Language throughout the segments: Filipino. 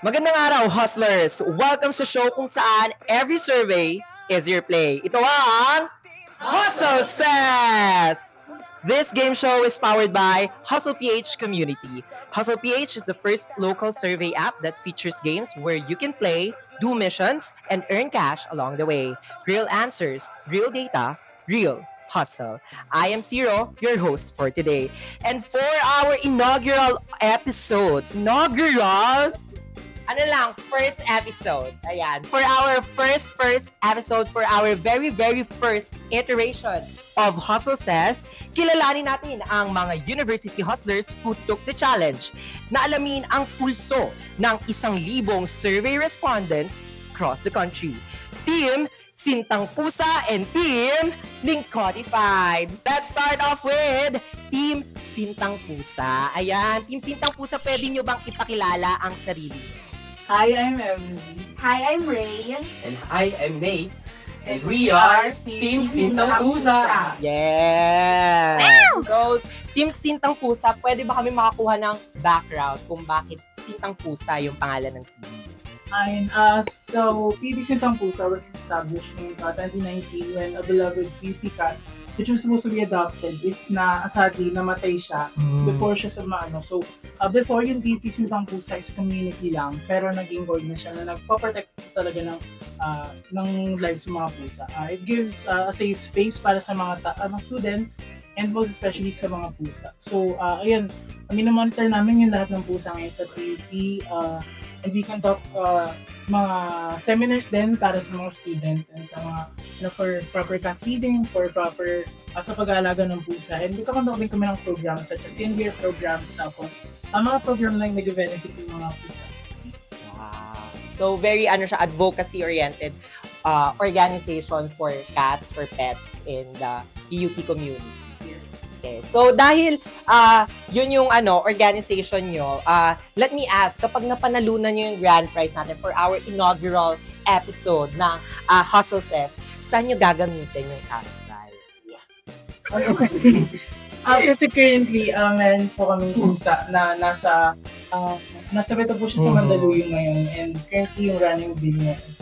Magandang araw, hustlers! Welcome sa show kung saan every survey is your play. Ito ang Hustle Says! This game show is powered by Hustle PH Community. Hustle PH is the first local survey app that features games where you can play, do missions, and earn cash along the way. Real answers, real data, real hustle. I am Zero, your host for today. And for our inaugural episode, first episode. Ayan. For our first episode, for our very first iteration of Hustle Says, kilalanin natin ang mga university hustlers who took the challenge na alamin ang pulso ng 1,000 survey respondents across the country. Team Sintang Pusa and Team Linkodified. Let's start off with Team Sintang Pusa. Ayan, Team Sintang Pusa, pwede nyo bang ipakilala ang sarili? Hi, I'm MZ. Hi, I'm Ray. And hi, I'm Nate. And we are Team Sintang Pusa. Yes! So, Team Sintang Pusa, pwede ba kami makakuha ng background kung bakit Sintang Pusa yung pangalan ng team? So PB Sintang Pusa was established in 2019 when a beloved beauty cat, which was supposed to be adopted, is sadly namatay siya before siya So, before yung PP Sintang Pusa is community lang, pero naging board na siya na nagpa-protect talaga ng lives ng mga pusa. It gives a safe space para sa mga students and most especially sa mga pusa. So, ayun, minomonitor namin yung lahat ng pusa ngayon sa PUP. And we conduct mga seminars din para sa mga students and sa mga for proper cat feeding, for proper sa pag-aalaga ng pusa. And nagkakonduct din kami ng programs such as 10-year programs, tapos mga program lang nag-benefit yung mga pusa. Wow. So, very advocacy-oriented organization for cats, for pets in the PUP community. Okay. So dahil yun yung organization nyo, let me ask, kapag napanalunan nyo yung grand prize natin for our inaugural episode ng Hustle Says, saan nyo gagamitin yung cash prize? Kasi currently, meron po kaming pusa na nasa beto po siya sa Mandaluyong ngayon, and currently yung running bill niya is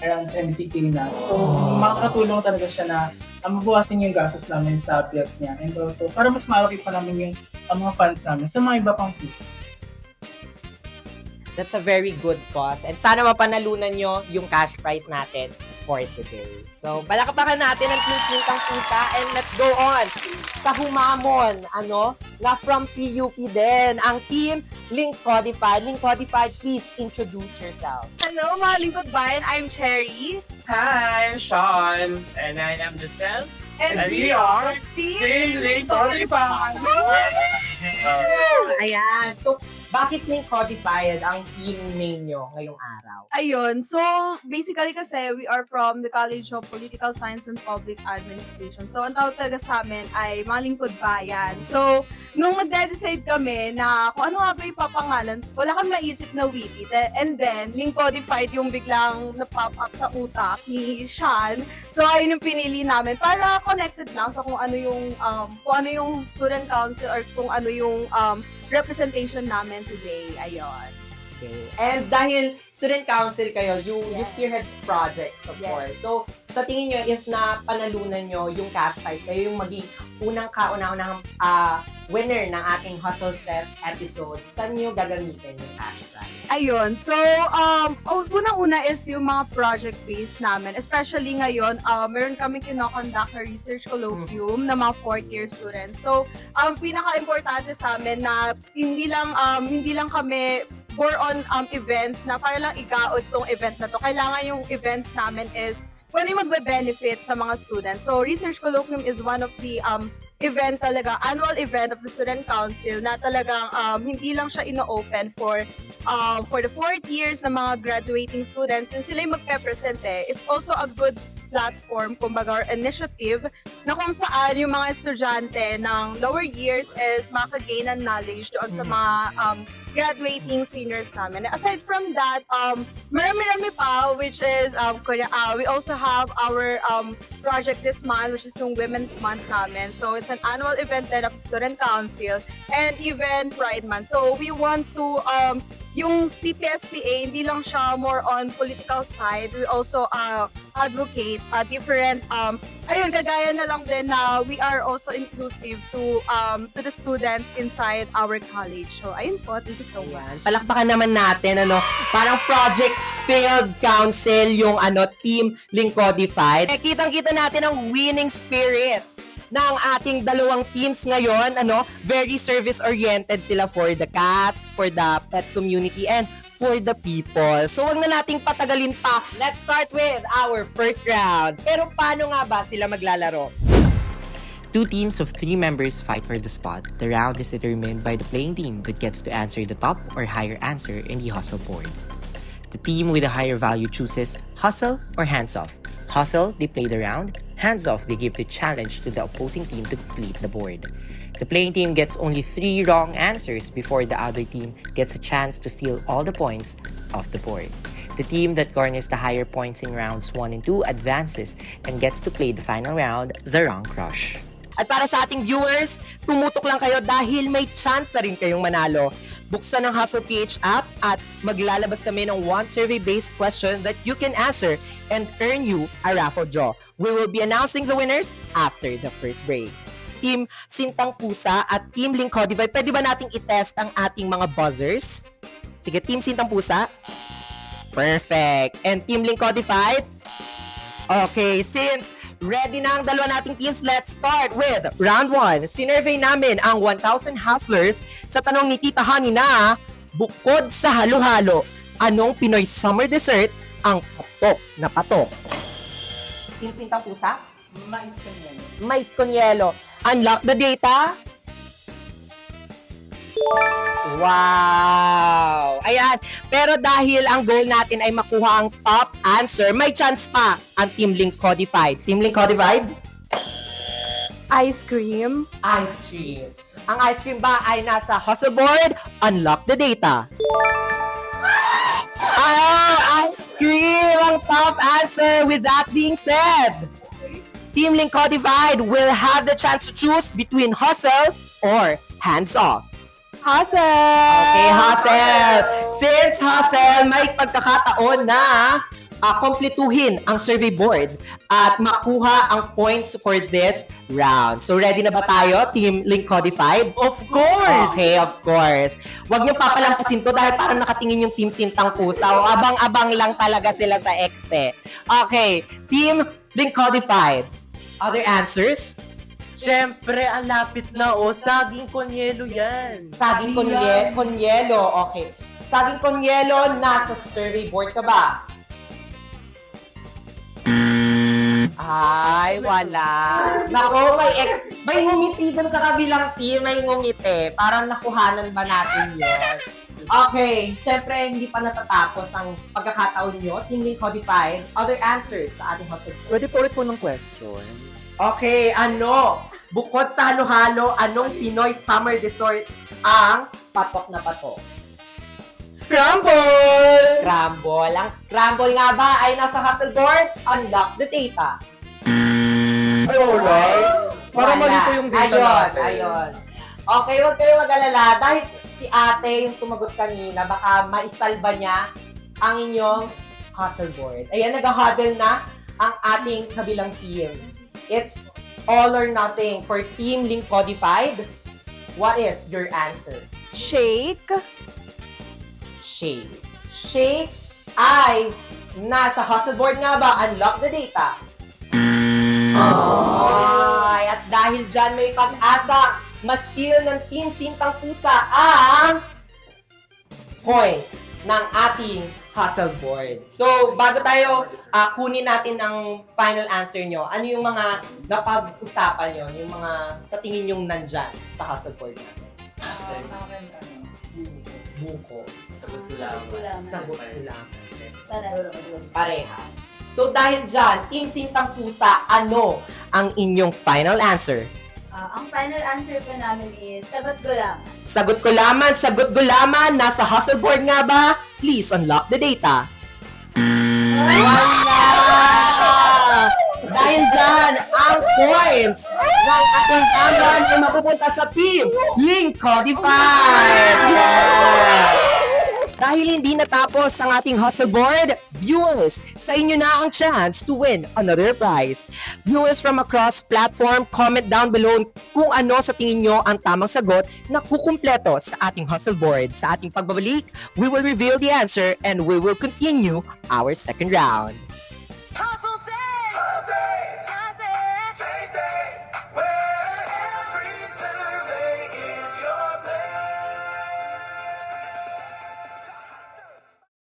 around 20k na. So, makakatulong talaga siya na mabawasan yung gastos namin sa bills niya. And also, para mas malaki pa namin yung mga funds namin sa mga iba pang food. That's a very good cause. And sana mapanalunan nyo yung cash prize natin for today. So, palakpakan natin ang Team Sintang Pusa and let's go on sa humamon, na from PUP din, ang Team Linkodified. Linkodified, please introduce yourself. Hello, mga lingkod bayan. I'm Cherry. Hi, I'm Sean. And I am Giselle. And we are Team Linkodified. Ayan. So, bakit Linkodified ang team name nyo ngayong araw? Ayun. So, basically kasi we are from the College of Political Science and Public Administration. So, ang tawag talaga sa amin ay mga lingkod bayan. So, nung mag-decide kami na kung ano nga ba yung papangalan, wala kami maisip na witty. And then, Linkodified yung biglang na-pop up sa utak ni Sean. So, ayun yung pinili namin para connected lang sa kung ano yung student council or kung ano yung representation namin today. Ayun. Okay. And dahil student council kayo, you spearhead projects, of course. So, sa tingin nyo, if na panalunan nyo yung cash prize, kayo yung maging unang winner ng ating Hustle Says episode, saan nyo gagamitin yung cash prize? Ayun. So, unang-una is yung mga project-based namin. Especially ngayon, meron kami kinoconduct na research colloquium na mga fourth-year students. So, pinaka-importante sa amin na hindi lang kami more on events na para lang igaod tong event na to. Kailangan yung events namin is kung ano yung magbe-benefit sa mga students. So, Research Colloquium is one of the event talaga, annual event of the Student Council na talagang hindi lang siya ino-open for the fourth years na mga graduating students and sila yung magpe-present eh. It's also a good platform, kumbaga, or initiative na kung saan yung mga estudyante ng lower years is makagain ng knowledge doon sa mga graduating seniors namin. Aside from that, marami-rami pa, which is, we also have our project this month, which is yung Women's Month namin. So, it's an annual event then of Student Council and even Pride Month. So, we want to yung CPSPA, hindi lang siya more on political side. We also advocate different, ayun, kagaya na lang din na we are also inclusive to the students inside our college. So, ayun po, thank you so much. Palakpakan naman natin, parang Project Field Council yung Team Lincodified. Kitang-kita natin ang winning spirit ng ating dalawang teams ngayon, very service-oriented sila for the cats, for the pet community, and for the people. So, wag na nating patagalin pa. Let's start with our first round. Pero paano nga ba sila maglalaro? Two teams of 3 members fight for the spot. The round is determined by the playing team that gets to answer the top or higher answer in the hustle board. The team with a higher value chooses hustle or hands off. Hustle, they play the round. Hands off, they give the challenge to the opposing team to complete the board. The playing team gets only 3 wrong answers before the other team gets a chance to steal all the points off the board. The team that garners the higher points in rounds 1 and 2 advances and gets to play the final round, the Wrong Crush. At para sa ating viewers, tumutok lang kayo dahil may chance na rin kayong manalo. Buksan ang Hustle PH app at maglalabas kami ng one survey-based question that you can answer and earn you a raffle draw. We will be announcing the winners after the first break. Team Sintang Pusa at Team Lincodify, pwede ba nating i-test ang ating mga buzzers? Sige, Team Sintang Pusa. Perfect. And Team Lincodified? Okay, since ready na ang dalawa nating teams, let's start with round 1. Sinurvey namin ang 1,000 hustlers sa tanong ni Tita Honey na, bukod sa halo-halo, anong Pinoy summer dessert ang patok na patok? Team Sintang Pusa? Mais Kanyelo. Mais con yelo. Unlock the data. Wow! Ayan. Pero dahil ang goal natin ay makuha ang top answer, may chance pa ang Team Lincodified. Team Lincodified? Ice cream. Ice cream. Ang ice cream ba ay nasa hustle board? Unlock the data. Ice cream ang top answer. With that being said, Team Lincodified will have the chance to choose between hustle or hands off. Hustle! Okay, hustle. Since hustle, may pagkakataon na kumpletuhin ang survey board at makuha ang points for this round. So, ready na ba tayo, Team Lincodified? Of course! Okay, of course. Huwag niyo papalampasin to dahil parang nakatingin yung Team Sintang Pusa o abang-abang lang talaga sila sa exe. Okay, Team Lincodified. Other answers? Siyempre, ang lapit na, saging konyelo yan. Saging konyelo. Okay. Saging konyelo, nasa survey board ka ba? Ay, wala. Nako, may ngumiti dun sa kabilang team. May ngumiti. Parang nakuhanan ba natin yun? Okay. Siyempre, hindi pa natatapos ang pagkakataon nyo. Team Lincodified. Other answers sa ating hustle board. Pwede po ulit po ng question. Okay, bukod sa halo-halo, anong Pinoy summer dessert ang patok na patok? Scramble! Scramble. Ang scramble nga ba ay nasa hustle board? Unlock the data. Ay, alright. Para Wala. malito yung data natin. Ayun. Okay, huwag kayo mag-alala. Dahil si ate yung sumagot kanina, baka maisalba niya ang inyong hustle board. Ayan, nag-huddle na ang ating kabilang team. It's all or nothing for Team Lincodified. What is your answer? Shake. Shake. Shake ay nasa hustle board nga ba? Unlock the data. Ay, at dahil dyan may pag-asa, ma-steal ng Team Sintang Pusa ang points ng ating hustle board. So, bago tayo kunin natin ang final answer nyo, ano yung mga napag-usapan nyo, yung mga sa tingin yung nandyan sa hustle board natin? Buko. Sagot ko lang. Sagot ko lang. Parehas. Parehas. So, dahil dyan, Team Sintang Pusa, ano ang inyong final answer? Ang final answer po namin is sagot gulaman. Sagot ko laman, sagot gulaman, nasa hustle board nga ba? Please unlock the data. Wala! Dahil dyan, ang points ng ating kaman ay mapupunta sa Team Lincodified! Yeah! Dahil hindi natapos ang ating hustle board, viewers, sa inyo na ang chance to win another prize. Viewers from across platform, comment down below kung ano sa tingin nyo ang tamang sagot na kukumpleto sa ating hustle board. Sa ating pagbabalik, we will reveal the answer and we will continue our second round.